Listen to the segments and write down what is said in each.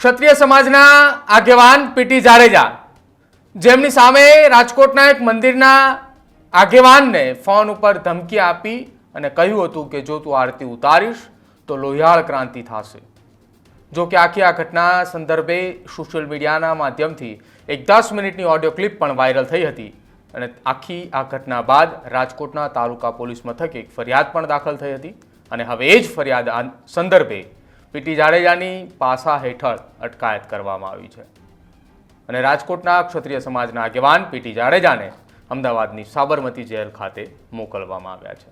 ક્ષત્રિય સમાજના આગેવાન પીટી જાડેજા, જેમની સામે રાજકોટના એક મંદિરના આગેવાનને ફોન ઉપર ધમકી આપી અને કહ્યું હતું કે જો તું આરતી ઉતારીશ તો લોહિયાળ ક્રાંતિ થશે। જો કે આખી આ ઘટના સંદર્ભે સોશિયલ મીડિયાના માધ્યમથી એક 10 મિનિટની ઓડિયો ક્લિપ પણ વાયરલ થઈ હતી અને આખી આ ઘટના બાદ રાજકોટના તાલુકા પોલીસ મથકે એક ફરિયાદ પણ દાખલ થઈ હતી અને હવે એ જ ફરિયાદ સંદર્ભે પીટી જાડેજાની પાસા હેઠળ અટકાયત કરવામાં આવી છે અને રાજકોટના ક્ષત્રિય સમાજના આગેવાન પીટી જાડેજાને અમદાવાદની સાબરમતી જેલ ખાતે મોકલવામાં આવ્યા છે।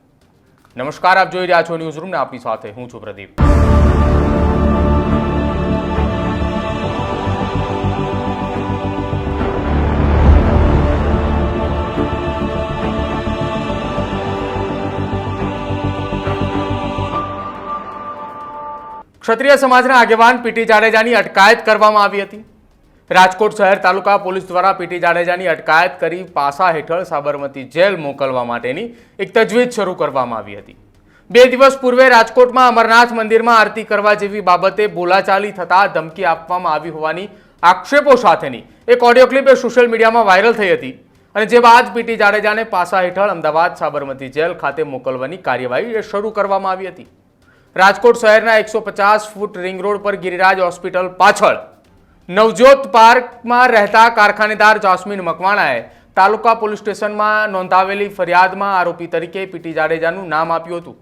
નમસ્કાર, આપ જોઈ રહ્યા છો ન્યૂઝ રૂમ ને આપની સાથે હું છું પ્રદીપ। ક્ષત્રિય સમાજના આગેવાન પીટી જાડેજાની અટકાયત કરવામાં આવી હતી। રાજકોટ શહેર તાલુકા પોલીસ દ્વારા પીટી જાડેજાની અટકાયત કરી પાસા હેઠળ સાબરમતી જેલ મોકલવા માટેની એક તજવીજ શરૂ કરવામાં આવી હતી। 2 દિવસ પૂર્વે રાજકોટમાં અમરનાથ મંદિરમાં આરતી કરવા જેવી બાબતે બોલાચાલી થતા ધમકી આપવામાં આવી હોવાની આક્ષેપો સાથેની એક ઓડિયો ક્લિપ સોશિયલ મીડિયામાં વાયરલ થઈ હતી અને જે બાદ પીટી જાડેજાને પાસા હેઠળ અમદાવાદ સાબરમતી જેલ ખાતે મોકલવાની કાર્યવાહી શરૂ કરવામાં આવી હતી। રાજકોટ શહેરના 150 ફૂટ રિંગ રોડ પર ગિરિરાજ હોસ્પિટલ પાછળ નવજોત પાર્કમાં રહેતા કારખાનેદાર જાસ્મીન મકવાણાએ તાલુકા પોલીસ સ્ટેશનમાં નોંધાવેલી ફરિયાદમાં આરોપી તરીકે પીટી જાડેજાનું નામ આપ્યું હતું।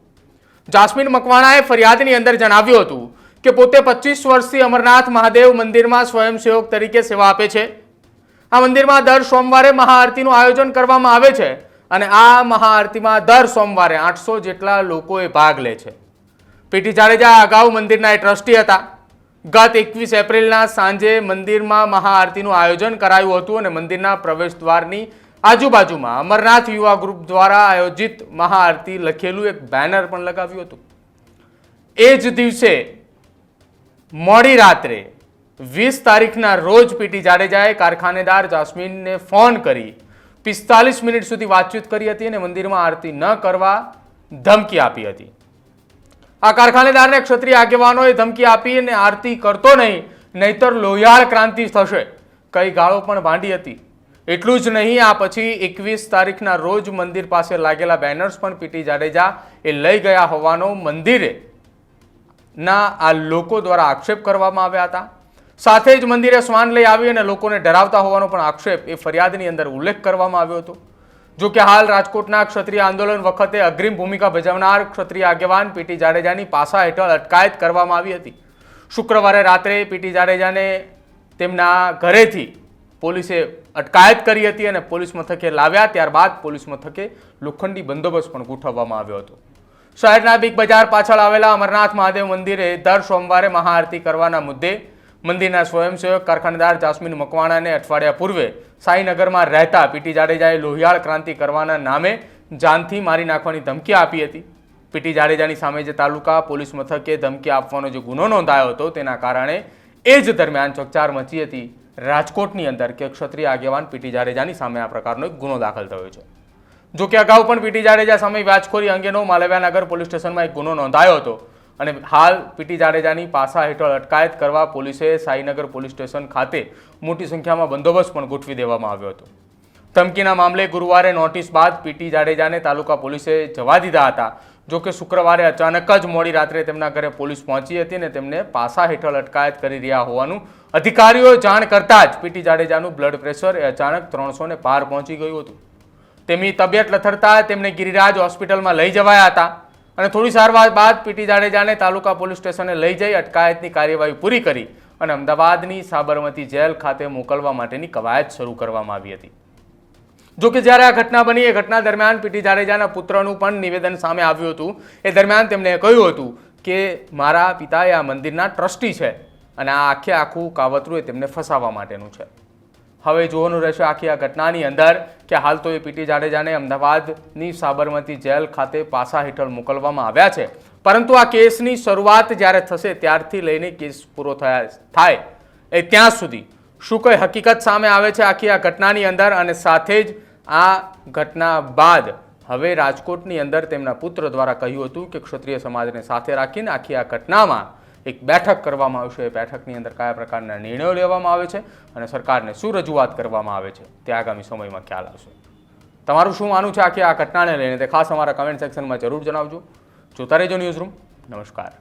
જાસ્મીન મકવાણાએ ફરિયાદની અંદર જણાવ્યું હતું કે પોતે 25 વર્ષથી અમરનાથ મહાદેવ મંદિરમાં સ્વયંસેવક તરીકે સેવા આપે છે। આ મંદિરમાં દર સોમવારે મહાઆરતીનું આયોજન કરવામાં આવે છે અને આ મહાઆરતીમાં દર સોમવારે 800 જેટલા લોકોએ ભાગ લે છે। પીટી જાડેજા અગાઉ મંદિરના ટ્રસ્ટી હતા। ગત 21 એપ્રિલના સાંજે મંદિરમાં મહાઆરતીનું આયોજન કરાયું હતું અને મંદિરના પ્રવેશ દ્વારની આજુબાજુમાં અમરનાથ યુવા ગ્રુપ દ્વારા આયોજિત મહાઆરતી લખેલું એક બેનર પણ લગાવ્યું હતું। એ જ દિવસે મોડી રાત્રે 20 તારીખના રોજ પીટી જાડેજાએ કારખાનેદાર જાસ્મીનને ફોન કરી 45 મિનિટ સુધી વાતચીત કરી હતી અને મંદિરમાં આરતી ન કરવા ધમકી આપી હતી। આ કારખાનેદારને ક્ષત્રિય આગેવાનોએ ધમકી આપી અને આરતી કરતો નહીં, નહીતર લોહિયાળ ક્રાંતિ થશે કઈ ગાળો પણ ભાંડી હતી। એટલું જ નહીં, આ પછી 21 તારીખના રોજ મંદિર પાસે લાગેલા બેનર્સ પણ પીટી જાડેજા એ લઈ ગયા હોવાનો મંદિરે ના આ લોકો દ્વારા આક્ષેપ કરવામાં આવ્યા હતા। સાથે જ મંદિરે શ્વાન લઈ આવી અને લોકોને ડરાવતા હોવાનો પણ આક્ષેપ એ ફરિયાદની અંદર ઉલ્લેખ કરવામાં આવ્યો હતો। જો કે હાલ રાજકોટના ક્ષત્રિય આંદોલન વખતે અગ્રીમ ભૂમિકા ભજવનાર ક્ષત્રિય આગેવાન પીટી જાડેજાની પાસા હેઠળ અટકાયત કરવામાં આવી હતી। શુક્રવારે રાત્રે પીટી જાડેજાને તેમના ઘરેથી પોલીસે અટકાયત કરી હતી અને પોલીસ મથકે લાવ્યા। ત્યારબાદ પોલીસ મથકે લોખંડી બંદોબસ્ત પણ ગોઠવવામાં આવ્યો હતો। શહેરના બિગ બજાર પાછળ આવેલા અમરનાથ મહાદેવ મંદિરે દર સોમવારે મહાઆરતી કરવાના મુદ્દે મંદિરના સ્વયંસેવક કારખાનેદાર જાસ્મીન મકવાણાને અઠવાડિયા પૂર્વે સાઈનગરમાં રહેતા પીટી જાડેજાએ લોહિયાળ ક્રાંતિ કરવાના નામે જાનથી મારી નાખવાની ધમકી આપી હતી। પીટી જાડેજાની સામે જે તાલુકા પોલીસ મથકે ધમકી આપવાનો જે ગુનો નોંધાયો હતો તેના કારણે એ જ દરમિયાન ચકચાર મચી હતી રાજકોટની અંદર કે ક્ષત્રિય આગેવાન પીટી જાડેજાની સામે આ પ્રકારનો એક ગુનો દાખલ થયો છે। જો કે અગાઉ પણ પીટી જાડેજા સામે વ્યાજખોરી અંગેનો માલવ્યાનગર પોલીસ સ્ટેશનમાં એક ગુનો નોંધાયો હતો અને હાલ પીટી જાડેજાની પાસા હેઠળ અટકાયત કરવા પોલીસે સાઈનગર પોલીસ સ્ટેશન ખાતે મોટી સંખ્યામાં બંદોબસ્ત પણ ગોઠવી દેવામાં આવ્યો હતો। ધમકીના મામલે ગુરુવારે નોટિસ બાદ પીટી જાડેજાને તાલુકા પોલીસે જવા દીધા હતા। જો કે શુક્રવારે અચાનક જ મોડી રાત્રે તેમના ઘરે પોલીસ પહોંચી હતી અને તેમને પાસા હેઠળ અટકાયત કરી રહ્યા હોવાનું અધિકારીઓએ જાણ કરતા જ પીટી જાડેજાનું બ્લડ પ્રેશર એ અચાનક 300 ને પાર પહોંચી ગયું હતું। તેમની તબિયત લથડતા તેમને ગિરિરાજ હોસ્પિટલમાં લઈ જવાયા હતા અને થોડી સારવાર બાદ પીટી જાડેજાને તાલુકા પોલીસ સ્ટેશને લઈ જઈ અટકાયતની કાર્યવાહી પૂરી કરી અને અમદાવાદની સાબરમતી જેલ ખાતે મોકલવા માટેની કવાયત શરૂ કરવામાં આવી હતી। જો કે જ્યારે આ ઘટના બની એ ઘટના દરમિયાન પીટી જાડેજાના પુત્રનું પણ નિવેદન સામે આવ્યું હતું। એ દરમિયાન તેમણે કહ્યું હતું કે મારા પિતા એ આ મંદિરના ટ્રસ્ટી છે અને આ આખું કાવતરું એ તેમને ફસાવવા માટેનું છે। હવે જોવાનું રહેશે આખી આ ઘટનાની અંદર કે હાલ તો એ પીટી જાડેજાને અમદાવાદની સાબરમતી જેલ ખાતે પાસા હેઠળ મોકલવામાં આવ્યા છે, પરંતુ આ કેસની શરૂઆત જ્યારે થશે ત્યારથી લઈને કેસ પૂરો થાય એ ત્યાં સુધી શું કઈ હકીકત સામે આવે છે આખી આ ઘટનાની અંદર અને સાથે જ આ ઘટના બાદ હવે રાજકોટની અંદર તેમના પુત્ર દ્વારા કહ્યું હતું કે ક્ષત્રિય સમાજને સાથે રાખીને આખી આ ઘટનામાં એક બેઠક કરવામાં આવશે. એ બેઠકની અંદર કયા પ્રકારના નિર્ણયો લેવામાં આવે છે અને સરકારને શું રજૂઆત કરવામાં આવે છે તે આગામી સમયમાં ખ્યાલ આવશે. તમારું શું માનવું છે આખી આ ઘટનાને લઈને તે ખાસ અમારા કમેન્ટ સેક્શનમાં જરૂર જણાવજો. જોતા રહેજો ન્યૂઝરૂમ. નમસ્કાર.